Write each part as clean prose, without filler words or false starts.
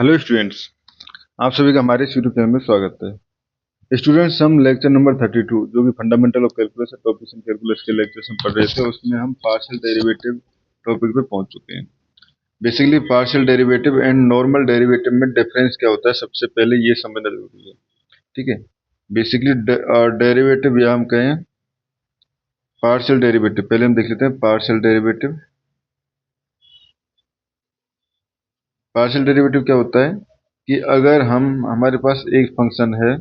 Hello students, आप सभी का हमारे इस यूट्यूब चैनल में स्वागत है। स्टूडेंट्स, हम लेक्चर नंबर 32 जो कि fundamental of calculus topics in calculus के लेक्चर्स हम पढ़ रहे थे, उसमें हम पार्शियल डेरिवेटिव टॉपिक पे पहुंच चुके हैं। Basically partial derivative and normal derivative में डिफरेंस क्या होता है, सबसे पहले ये समझना जरूरी है। ठीक है। बेसिकली डेरिवेटिव या हम कहें पार्शियल डेरिवेटिव, पहले हम देख लेते हैं पार्शियल डेरिवेटिव। पार्शियल डेरिवेटिव क्या होता है कि अगर हमारे पास एक फंक्शन है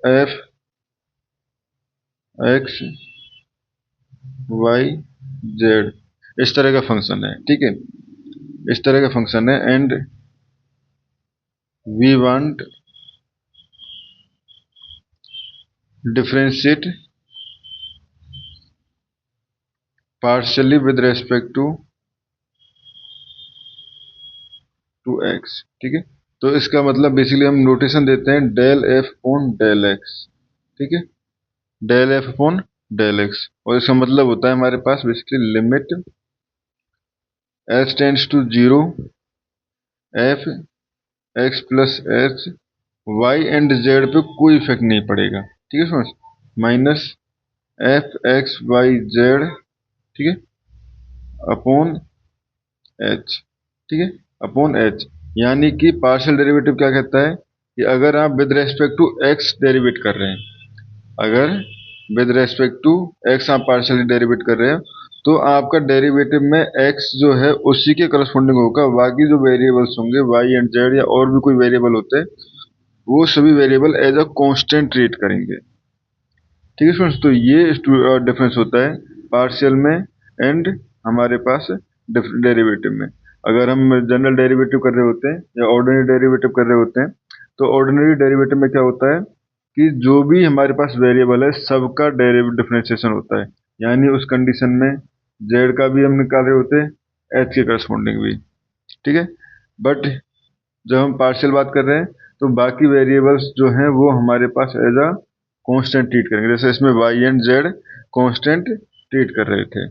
एफ एक्स वाई जेड, इस तरह का फंक्शन है। ठीक है, इस तरह का फंक्शन है and we want differentiate partially with respect to x. ठीक है, तो इसका मतलब बेसिकली हम नोटेशन देते हैं del F upon del X. ठीक है, del F upon del X, और इसका मतलब होता है हमारे पास basically limit H tends to zero F X plus H Y and Z पे कोई इफेक्ट नहीं पड़ेगा। ठीक है समझ, minus F X Y Z, ठीक है, अपॉन एच। ठीक है, अपॉन एच, यानी कि पार्शियल डेरिवेटिव क्या कहता है कि अगर आप with respect to x derivate कर रहे हैं, अगर विद रेस्पेक्ट टू एक्स आप पार्शियली डेरिवेट कर रहे हैं, तो आपका डेरिवेटिव में एक्स जो है उसी के करस्पॉन्डिंग होगा। बाकी जो वेरिएबल्स होंगे वाई एंड जेड या और भी कोई वेरिएबल होते हैं, वो सभी variable as a constant treat करेंगे। ठीक है स्टूडेंट्स, तो ये डिफरेंस होता है पार्शियल में एंड हमारे पास डेरिवेटिव में। अगर हम जनरल डेरिवेटिव कर रहे होते हैं या ऑर्डिनरी डेरिवेटिव कर रहे होते हैं, तो ऑर्डिनरी डेरिवेटिव में क्या होता है कि जो भी हमारे पास वेरिएबल है सबका डिफरेंशिएशन होता है, यानी उस कंडीशन में जेड का भी हम निकाल रहे होते हैं, एच के करस्पॉन्डिंग भी। ठीक है, बट जब हम पार्शियल बात कर रहे हैं तो बाकी वेरिएबल्स जो हैं वो हमारे पास एज अ कांस्टेंट ट्रीट करेंगे, जैसे इसमें y and z constant treat कर रहे थे।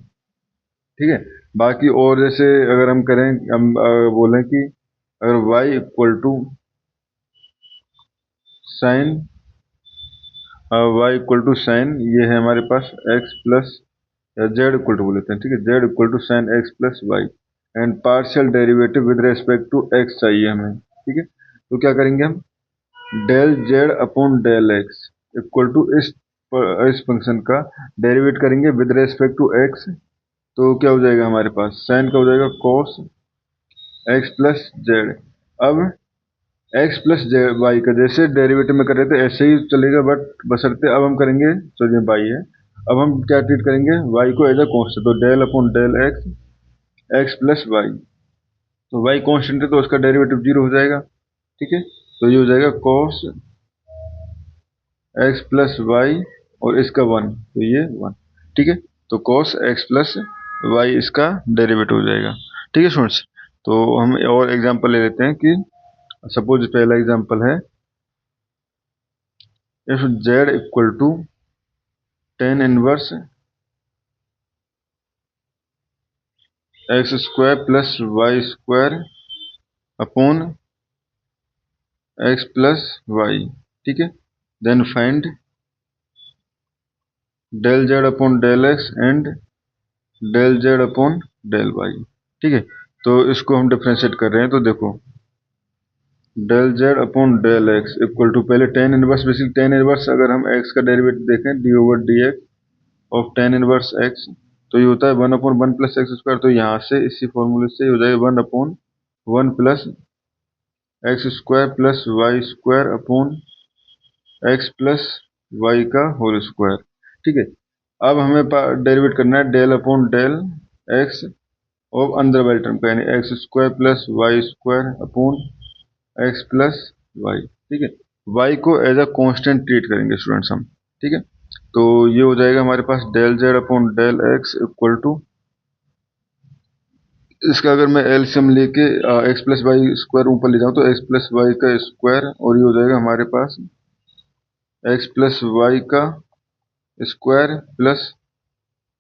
ठीक है, बाकी और जैसे अगर हम करें, हम बोलें कि अगर y equal to sine y equal to sine, ये है हमारे पास x प्लस या z इक्वल टू बोलते हैं। ठीक है, z equal to sine x plus y and partial derivative with respect to x चाहिए हमें। ठीक है, तो क्या करेंगे हम, del Z upon del x equal to इस फंक्शन का डेरिवेट करेंगे विद रेस्पेक्ट टू एक्स, तो क्या हो जाएगा हमारे पास, साइन का हो जाएगा कॉस एक्स प्लस जेड। अब एक्स प्लस वाई का जैसे डेरिवेटिव में कर रहे थे ऐसे ही चलेगा, बट बशर्ते अब हम करेंगे, चलिए वाई है, अब हम क्या ट्रीट करेंगे, वाई को एज अ कॉन्स्टेंट, तो del upon del x x plus y, तो वाई कॉन्स्टेंट है तो उसका डेरिवेटिव जीरो हो जाएगा। ठीक है, तो ये हो जाएगा कॉस एक्स प्लस वाई और इसका वन, तो ये वन। ठीक है, तो कॉस एक्स प्लस वाई इसका डेरिवेटिव हो जाएगा। ठीक है स्टूडेंट्स, तो हम और एग्जांपल ले लेते हैं कि सपोज पहला एग्जांपल है, if z equal to tan inverse x square plus Y square upon x plus Y. ठीक है, then find del Z upon del x and del Z upon del y. ठीक है, तो इसको हम डिफ्रेंशिएट कर रहे हैं, तो देखो del Z upon del x equal to, पहले ten inverse, basically ten inverse अगर हम एक्स का डेरिवेटिव देखें D over D X of ten inverse X, तो ये होता है one upon one plus x square, तो यहाँ से इसी फॉर्मूले से हो जाएगा one upon one plus x square plus Y square upon x plus Y का होल स्क्वायर। ठीक है, अब हमें डेरिवेट करना है डेल अपॉन डेल एक्स और अंदर वाली टर्म का, यानी X square plus Y square upon x plus Y. ठीक है, वाई को एज अ कांस्टेंट ट्रीट करेंगे स्टूडेंट्स हम। ठीक है, तो ये हो जाएगा हमारे पास del Z upon del x equal to, इसका अगर मैं एलसीएम लेके एक्स प्लस वाई स्क्वायर ऊपर ले जाऊँ तो एक्स प्लस वाई का स्क्वायर, और ये हो जाएगा हमारे पास एक्स प्लस वाई का square plus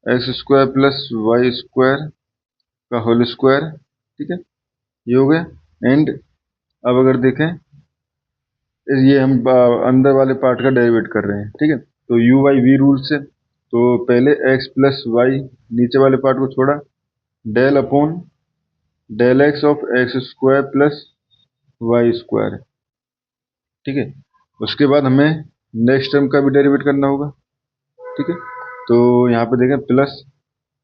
x square plus Y square का होल स्क्वायर। ठीक है, ये हो गया। एंड अब अगर देखें, ये हम अंदर वाले पार्ट का डेरिवेट कर रहे हैं, ठीक है। तो यू बाई वी रूल से, तो पहले एक्स प्लस वाई, नीचे वाले पार्ट को छोड़ा, del upon del x of x square plus Y square, ठीक है। उसके बाद हमें नेक्स्ट टर्म का भी डेरिवेट करना होगा, ठीक है। तो यहाँ पे देखें प्लस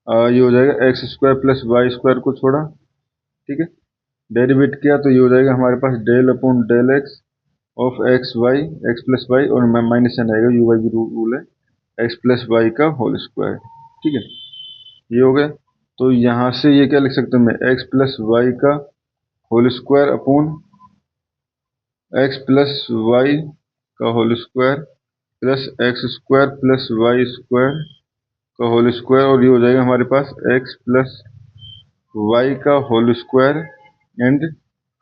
ये हो जाएगा x square plus Y square को छोड़ा, ठीक है। डेरिवेट किया तो ये हो जाएगा हमारे पास del upon del x of X Y, X plus Y, और माइनस साइन आएगा, यू वाई की रूल है, एक्स प्लस वाई का होल स्क्वायर, ठीक है। ये हो गया। तो यहाँ से ये क्या लिख सकते हैं, मैं एक्स प्लस वाई का whole square upon x plus Y का whole square plus x square plus Y square का होल स्क्वायर, और ये हो जाएगा हमारे पास एक्स प्लस वाई का होल स्क्वायर एंड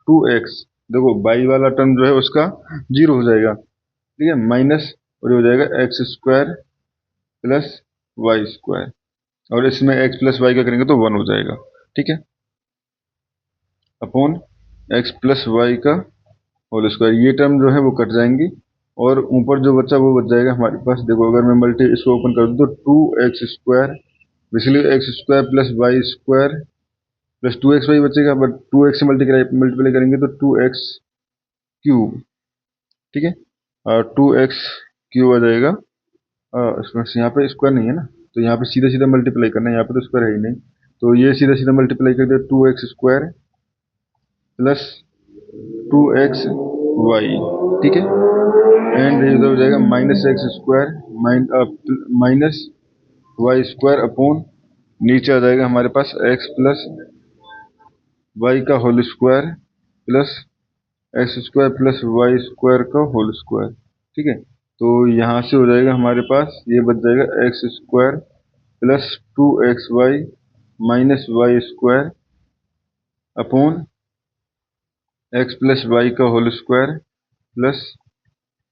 2x। देखो वाई वाला टर्म जो है उसका जीरो हो जाएगा, ठीक है, माइनस, और ये हो जाएगा x square plus Y square, और इसमें एक्स प्लस वाई का करेंगे तो 1 हो जाएगा, ठीक है, अपॉन एक्स प्लस वाई का होल स्क्वायर। ये टर्म जो है वो कट जाएंगी, और ऊपर जो बचा वो बच जाएगा हमारे पास। देखो अगर मैं मल्टी इसको ओपन कर दूँ तो 2x स्क्वायर, इसलिए x square plus Y square plus 2xy बचेगा, बट 2x से मल्टीप्लाई करेंगे तो 2x क्यूब, ठीक है, और 2x क्यूब आ जाएगा। इसमें से यहाँ पे स्क्वायर नहीं है ना, तो यहाँ पे सीधा सीधा मल्टीप्लाई करना है, यहाँ पे तो स्क्वायर है ही नहीं, तो ये सीधा सीधा मल्टीप्लाई कर दिया, 2x स्क्वायर प्लस 2xy, ठीक है, एंड इधर हो जाएगा minus x square minus Y square upon, नीचे आ जाएगा हमारे पास एक्स प्लस वाई का whole square plus x square plus Y square का होल स्क्वायर, ठीक है। तो यहाँ से हो जाएगा हमारे पास, ये बच जाएगा x square plus 2xy minus Y square upon x plus Y का whole square plus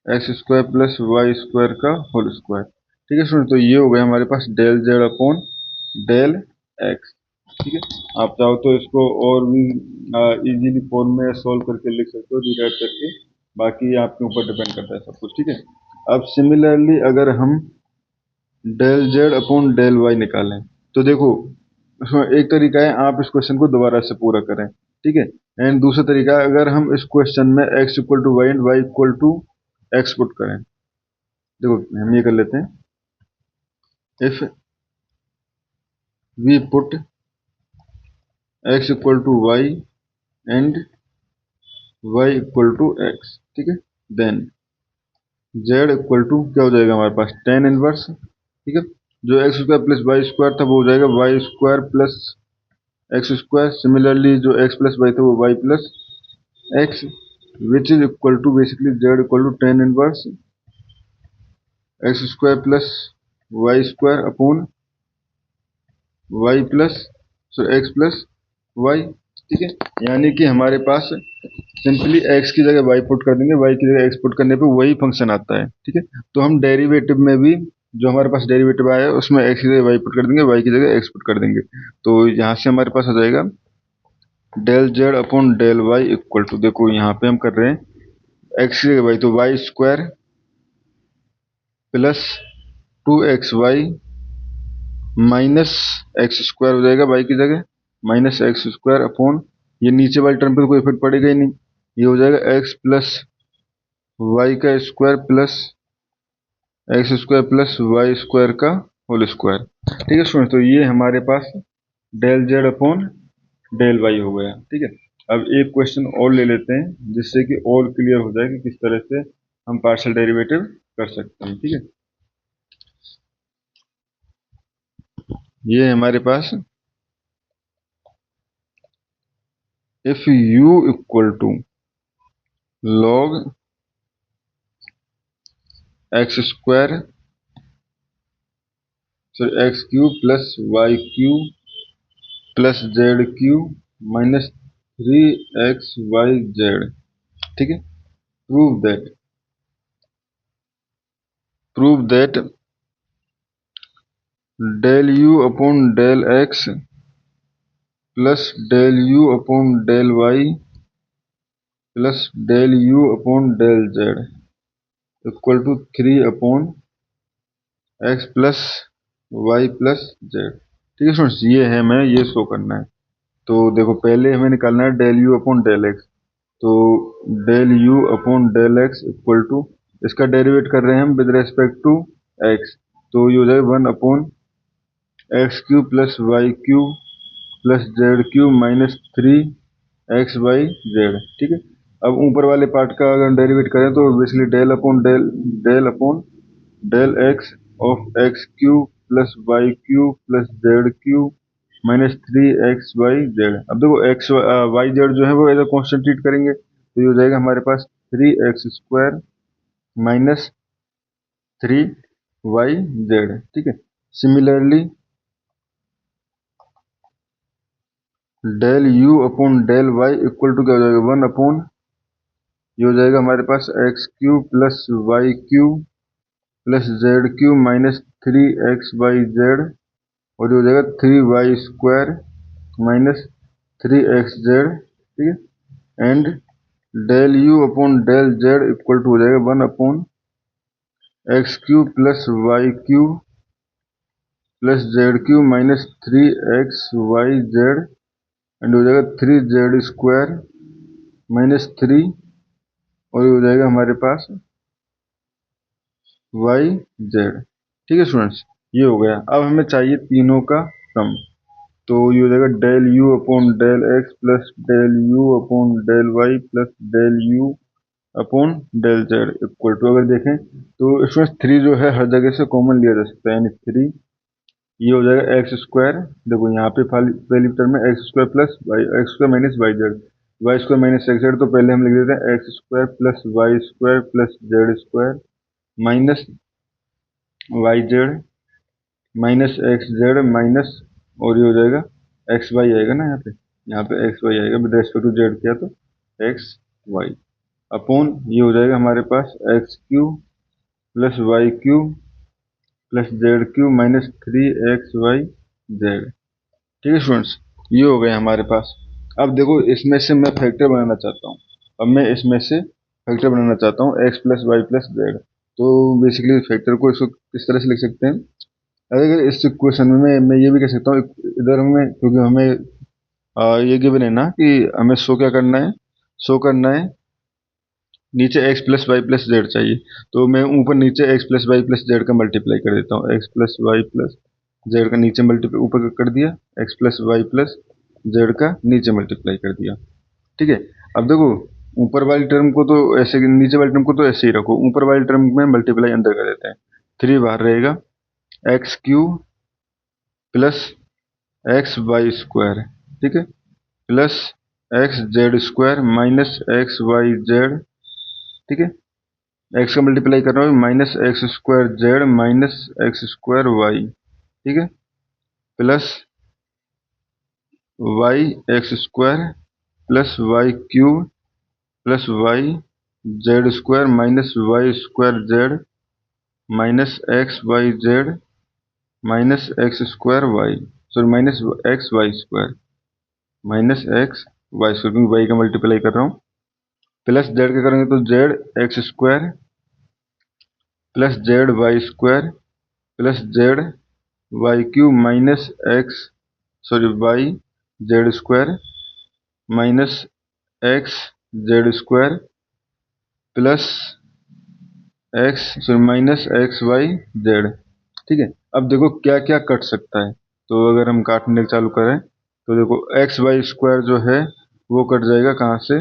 x square plus Y square का होल स्क्वायर, ठीक है सुनो। तो ये हो गया हमारे पास del Z upon del X, ठीक है। आप चाहो तो इसको और भी इजीली फॉर्म में सॉल्व करके लिख सकते हो, रिराइट करके, बाकी आपके ऊपर डिपेंड करता है सब कुछ, ठीक है। अब सिमिलरली अगर हम del Z upon del y निकालें, तो देखो उसमें एक तरीका है आप इस क्वेश्चन को दोबारा से पूरा करें, ठीक है, एंड दूसरा तरीका है अगर हम इस क्वेश्चन में x equal to y and y equal to x put करें। देखो हम ये कर लेते हैं, if we put x equal to y and y equal to x, ठीक है, देन z इक्वल टू क्या हो जाएगा हमारे पास, tan इनवर्स, ठीक है। जो x square plus Y square था वो हो जाएगा y square plus x square, similarly जो एक्स प्लस वाई था वो y plus x, which is equal to basically z equal to tan inverse x square plus Y square upon y plus x plus Y, ठीक है। यानी कि हमारे पास simply x की जगह वाई पुट कर देंगे, वाई की जगह एक्स पुट करने पे वही फंक्शन आता है, ठीक है। तो हम डेरिवेटिव में भी जो हमारे पास डेरिवेटिव आया है उसमें एक्स की जगह वाई पुट कर देंगे, वाई की जगह एक्स पुट कर देंगे, तो यहाँ से हमारे पास आ जाएगा del Z upon del y equal to, देखो यहाँ पे हम कर रहे हैं एक्स की जगह वाई, तो y square plus 2xy minus x square हो जाएगा वाई की जगह, माइनस एक्स स्क्वायर अपॉन, ये नीचे वाले टर्म पे तो कोई इफेक्ट पड़ेगा ही नहीं, ये हो जाएगा एक्स प्लस वाई का square plus x square plus Y square का होल स्क्वायर, ठीक है स्टूडेंट। तो ये हमारे पास del Z upon del Y हो गया, ठीक है। अब एक क्वेश्चन और ले लेते हैं जिससे कि और क्लियर हो जाए कि किस तरह से हम पार्शियल डेरिवेटिव कर सकते हैं, ठीक है। ये हमारे पास if u equal to log X square sorry X cube plus Y cube plus Z cube minus 3xyz, ठीक है, prove that del u upon del x plus del u upon del y plus del you upon del Z equal to 3/x plus Y plus Z. ठीक है students, ये है, हमें ये show करना है। तो देखो पहले हमें निकालना है del you upon del X. तो del you upon del x equal to, इसका डेरिवेट कर रहे हैं हम विद रेस्पेक्ट टू एक्स, तो ये हो जाएगा 1/x³ plus y³ plus z³ minus 3x/z। ठीक है, अब ऊपर वाले पार्ट का अगर डेरिवेट करें तो basically del x of x³ plus y³ plus z³ minus 3x/z। अब देखो एक्स वाई जेड जो है वो एज कॉन्स्टेंट ट्रीट करेंगे, तो ये हो जाएगा हमारे पास 3x² माइनस 3y/z। ठीक है, similarly del you upon del y equal to क्या हो जाएगा, 1 अपॉन, ये हो जाएगा हमारे पास x³ plus y³ plus z³ minus 3x/z, और ये हो जाएगा 3y² माइनस 3xz। ठीक है, and del you upon del Z equal to हो जाएगा 1/x³ plus y³ plus z³ minus 3xyz, and हो जाएगा 3z² माइनस 3, और ये हो जाएगा हमारे पास yz। ठीक है स्टूडेंट्स, ये हो गया। अब हमें चाहिए तीनों का सम, तो ये हो जाएगा del you upon del x plus del you upon del Y plus del you upon del Z equal to, अगर देखें तो इसमें 3 जो है हर जगह से कॉमन लिया जा सकता है, यानी 3, ये हो जाएगा x²। देखो यहाँ पे पहली टर्म में x² plus y, x² minus y z, y² minus x z, तो पहले हम लिख देते हैं x² plus y² plus z² minus y z minus x z minus, और ये हो जाएगा एक्स वाई आएगा ना, यहाँ पे एक्स वाई आएगा विद रेस्पेक्ट टू जेड किया तो एक्स वाई अपॉन, ये हो जाएगा हमारे पास x³ plus y³ plus z³ minus 3xyz। ठीक है स्टूडेंट्स, ये हो गया हमारे पास। अब देखो इसमें से मैं फैक्टर बनाना चाहता हूँ, अब मैं इसमें से फैक्टर बनाना चाहता हूँ x plus Y plus z. तो बेसिकली फैक्टर को इसको किस तरह से लिख सकते हैं, अगर इस क्वेश्चन में मैं ये भी कह सकता हूँ, इधर हमें, क्योंकि हमें ये गिवन है ना कि हमें शो क्या करना है, शो करना है नीचे x plus Y plus z चाहिए, तो मैं ऊपर नीचे x plus Y plus z का मल्टीप्लाई कर देता हूँ, x plus Y plus z का नीचे मल्टीप्लाई ऊपर कर दिया, x plus Y plus z का नीचे मल्टीप्लाई कर दिया। ठीक है, अब देखो ऊपर वाली टर्म को तो ऐसे, नीचे वाली टर्म को तो ऐसे ही रखो, ऊपर वाली टर्म में मल्टीप्लाई अंदर कर देते हैं, 3 बाहर रहेगा, x³ प्लस xy², ठीक है, प्लस xz² माइनस xyz। ठीक है, x का मल्टीप्लाई कर रहा हूँ, माइनस x² माइनस x² ठीक है, plus y(x² plus y³ plus yz² minus y² minus xyz minus x²y, sorry minus xy² minus xy², क्योंकि y का मल्टीप्लाई कर रहा हूँ, प्लस z का करेंगे तो z(x² plus zy² plus zy³ minus yz² minus xz² plus minus xyz। ठीक है, अब देखो क्या क्या कट सकता है, तो अगर हम काटने चालू करें तो देखो xy² जो है वो कट जाएगा, कहाँ से,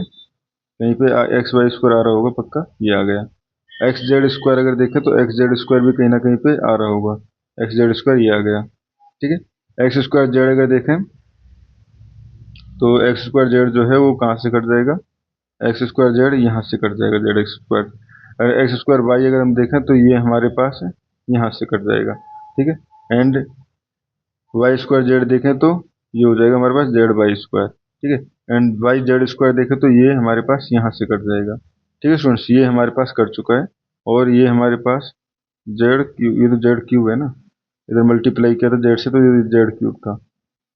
कहीं पे xy² आ रहा होगा पक्का, ये आ गया। xz² अगर देखें तो xz² भी कहीं ना कहीं पे आ रहा होगा, xz², ये आ गया। ठीक है, x² अगर देखें तो x² जो है वो कहाँ से कट जाएगा, x² यहाँ से कट जाएगा, z(x²), अगर x²y अगर हम देखें तो ये हमारे पास है, यहाँ से कट जाएगा। ठीक है, एंड y² देखें तो ये हो जाएगा हमारे पास zy²। ठीक है, एंड yz² देखें तो ये हमारे पास यहाँ से कट जाएगा। ठीक है स्टूडेंट्स, ये हमारे पास कट चुका है, और ये हमारे पास z³, ये तो z³ है ना, इधर मल्टीप्लाई किया था z से, तो ये z³ था,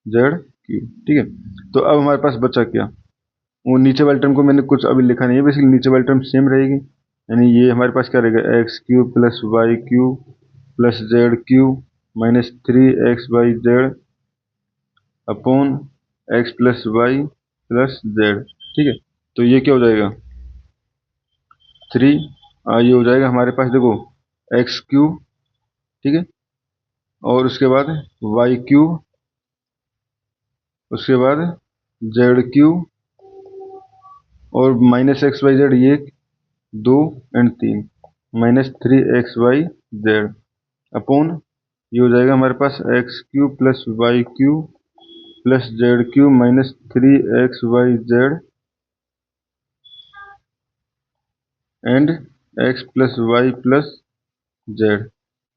z³। ठीक है, तो अब हमारे पास बचा क्या, वो नीचे वाले टर्म को मैंने कुछ अभी लिखा नहीं है, बेसिकली नीचे वाली टर्म सेम रहेगी, यानी ये हमारे पास क्या रहेगा, x cube plus Y cube plus Z cube minus 3xyz upon x plus Y plus Z. ठीक है, तो ये क्या हो जाएगा 3, ये हो जाएगा हमारे पास देखो एक्स क्यूब, ठीक है, और उसके बाद वाई क्यूब, उसके बाद जेड क्यूब और माइनस एक्स वाई जेड, ये 2 एंड 3 माइनस 3xyz अपॉन ये हो जाएगा हमारे पास X cube plus Y cube plus Z cube minus 3xyz and X plus Y plus Z.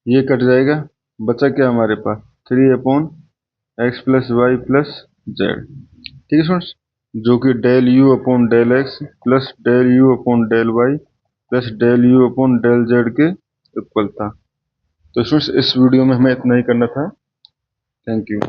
ये कट जाएगा, बचा क्या हमारे पास 3 upon x plus Y plus Z. ठीक है स्टूडेंट्स, जो कि del you upon del x plus del you upon del Y plus del you upon del Z के इक्वल था। तो स्टूडेंट्स इस वीडियो में हमें इतना ही करना था। Thank you.